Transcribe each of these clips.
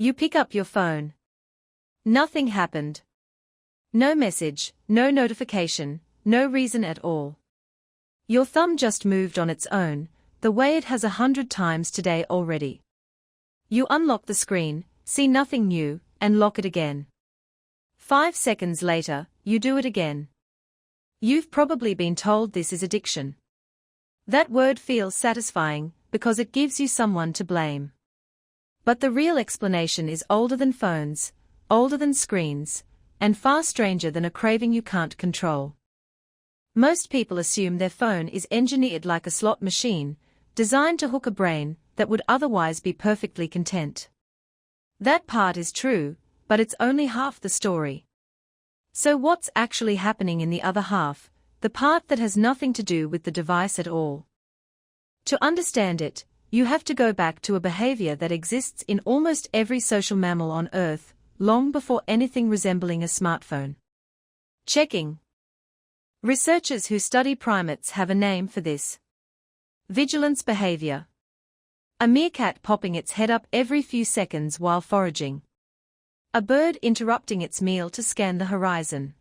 You pick up your phone. Nothing happened. No message, no notification, no reason at all. Your thumb just moved on its own, the way it has 100 times today already. You unlock the screen, see nothing new, and lock it again. 5 seconds later, you do it again. You've probably been told this is addiction. That word feels satisfying, because it gives you someone to blame. But the real explanation is older than phones, older than screens, and far stranger than a craving you can't control. Most people assume their phone is engineered like a slot machine, designed to hook a brain that would otherwise be perfectly content. That part is true, but it's only half the story. So what's actually happening in the other half, the part that has nothing to do with the device at all? To understand it, you have to go back to a behavior that exists in almost every social mammal on Earth, long before anything resembling a smartphone. Checking. Researchers who study primates have a name for this. Vigilance behavior. A meerkat popping its head up every few seconds while foraging. A bird interrupting its meal to scan the horizon.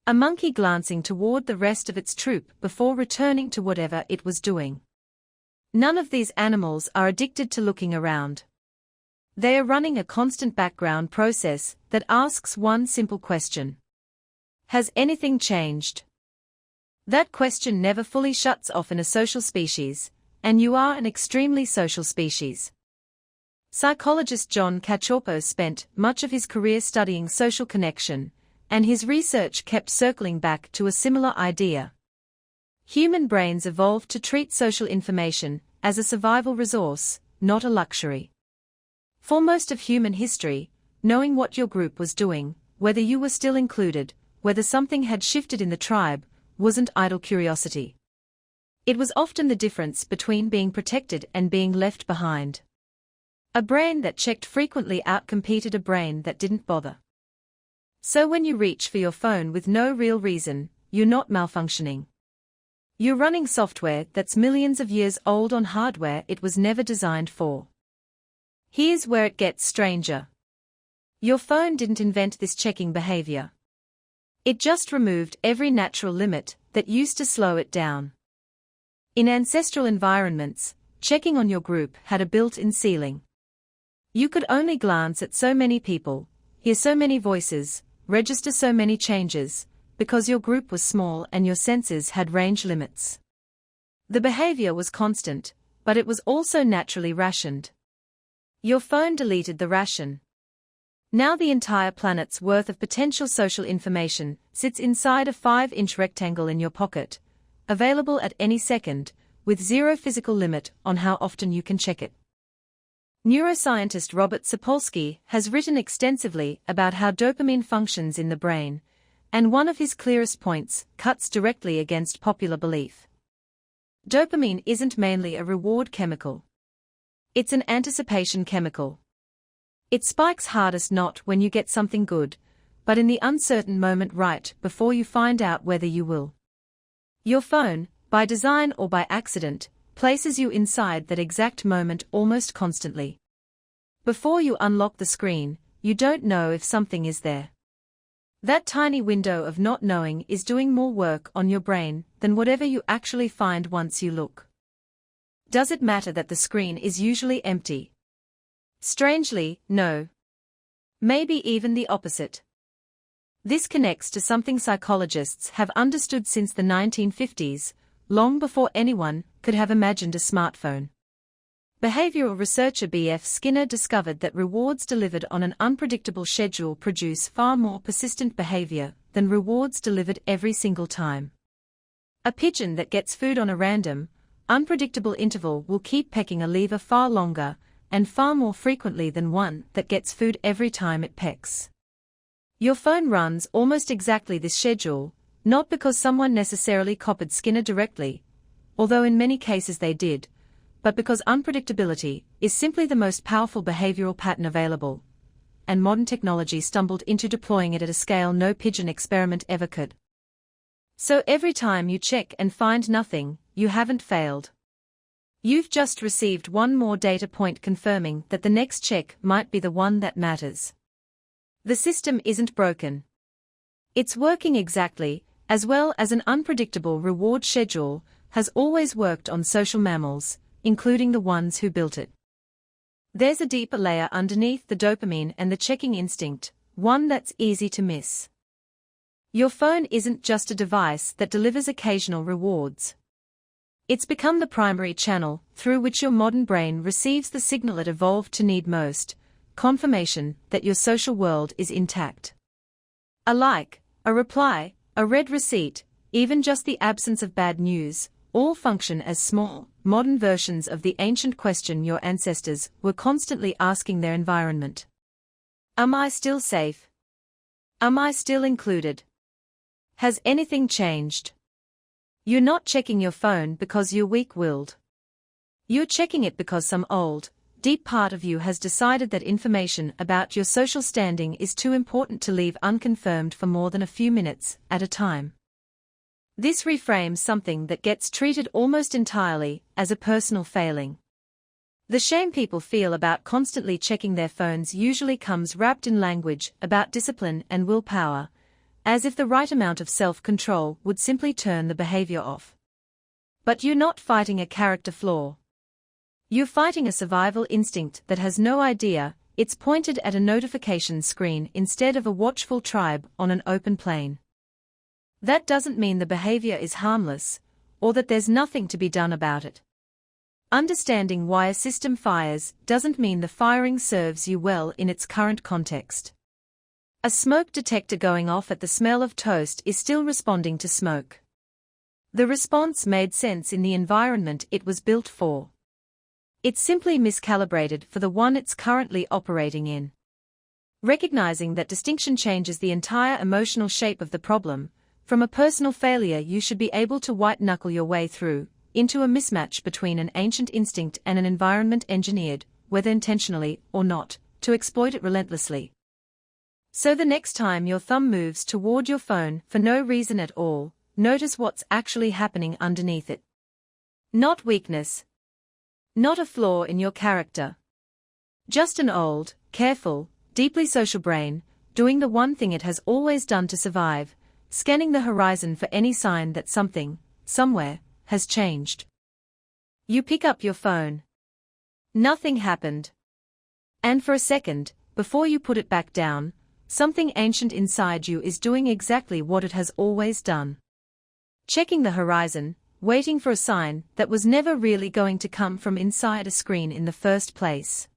A monkey glancing toward the rest of its troop before returning to whatever it was doing. None of these animals are addicted to looking around. They are running a constant background process that asks one simple question. Has anything changed? That question never fully shuts off in a social species, and you are an extremely social species. Psychologist John Cacioppo spent much of his career studying social connection, and his research kept circling back to a similar idea. Human brains evolved to treat social information as a survival resource, not a luxury. For most of human history, knowing what your group was doing, whether you were still included, whether something had shifted in the tribe, wasn't idle curiosity. It was often the difference between being protected and being left behind. A brain that checked frequently outcompeted a brain that didn't bother. So when you reach for your phone with no real reason, you're not malfunctioning. You're running software that's millions of years old on hardware it was never designed for. Here's where it gets stranger. Your phone didn't invent this checking behavior. It just removed every natural limit that used to slow it down. In ancestral environments, checking on your group had a built-in ceiling. You could only glance at so many people, hear so many voices, register so many changes, because your group was small and your senses had range limits. The behavior was constant, but it was also naturally rationed. Your phone deleted the ration. Now the entire planet's worth of potential social information sits inside a 5-inch rectangle in your pocket, available at any second, with zero physical limit on how often you can check it. Neuroscientist Robert Sapolsky has written extensively about how dopamine functions in the brain, and one of his clearest points cuts directly against popular belief. Dopamine isn't mainly a reward chemical. It's an anticipation chemical. It spikes hardest not when you get something good, but in the uncertain moment right before you find out whether you will. Your phone, by design or by accident, places you inside that exact moment almost constantly. Before you unlock the screen, you don't know if something is there. That tiny window of not knowing is doing more work on your brain than whatever you actually find once you look. Does it matter that the screen is usually empty? Strangely, no. Maybe even the opposite. This connects to something psychologists have understood since the 1950s, long before anyone could have imagined a smartphone. Behavioral researcher B.F. Skinner discovered that rewards delivered on an unpredictable schedule produce far more persistent behavior than rewards delivered every single time. A pigeon that gets food on a random, unpredictable interval will keep pecking a lever far longer and far more frequently than one that gets food every time it pecks. Your phone runs almost exactly this schedule, not because someone necessarily copied Skinner directly, although in many cases they did, but because unpredictability is simply the most powerful behavioral pattern available, and modern technology stumbled into deploying it at a scale no pigeon experiment ever could. So every time you check and find nothing, you haven't failed. You've just received one more data point confirming that the next check might be the one that matters. The system isn't broken. It's working exactly, as well as an unpredictable reward schedule has always worked on social mammals, including the ones who built it. There's a deeper layer underneath the dopamine and the checking instinct, one that's easy to miss. Your phone isn't just a device that delivers occasional rewards. It's become the primary channel through which your modern brain receives the signal it evolved to need most, confirmation that your social world is intact. A like, a reply, a read receipt, even just the absence of bad news, all function as small, modern versions of the ancient question your ancestors were constantly asking their environment. Am I still safe? Am I still included? Has anything changed? You're not checking your phone because you're weak-willed. You're checking it because some old, deep part of you has decided that information about your social standing is too important to leave unconfirmed for more than a few minutes at a time. This reframes something that gets treated almost entirely as a personal failing. The shame people feel about constantly checking their phones usually comes wrapped in language about discipline and willpower, as if the right amount of self-control would simply turn the behavior off. But you're not fighting a character flaw. You're fighting a survival instinct that has no idea it's pointed at a notification screen instead of a watchful tribe on an open plain. That doesn't mean the behavior is harmless, or that there's nothing to be done about it. Understanding why a system fires doesn't mean the firing serves you well in its current context. A smoke detector going off at the smell of toast is still responding to smoke. The response made sense in the environment it was built for. It's simply miscalibrated for the one it's currently operating in. Recognizing that distinction changes the entire emotional shape of the problem. From a personal failure you should be able to white-knuckle your way through, into a mismatch between an ancient instinct and an environment engineered, whether intentionally or not, to exploit it relentlessly. So the next time your thumb moves toward your phone for no reason at all, notice what's actually happening underneath it. Not weakness. Not a flaw in your character. Just an old, careful, deeply social brain, doing the one thing it has always done to survive, scanning the horizon for any sign that something, somewhere, has changed. You pick up your phone. Nothing happened. And for a second, before you put it back down, something ancient inside you is doing exactly what it has always done. Checking the horizon, waiting for a sign that was never really going to come from inside a screen in the first place.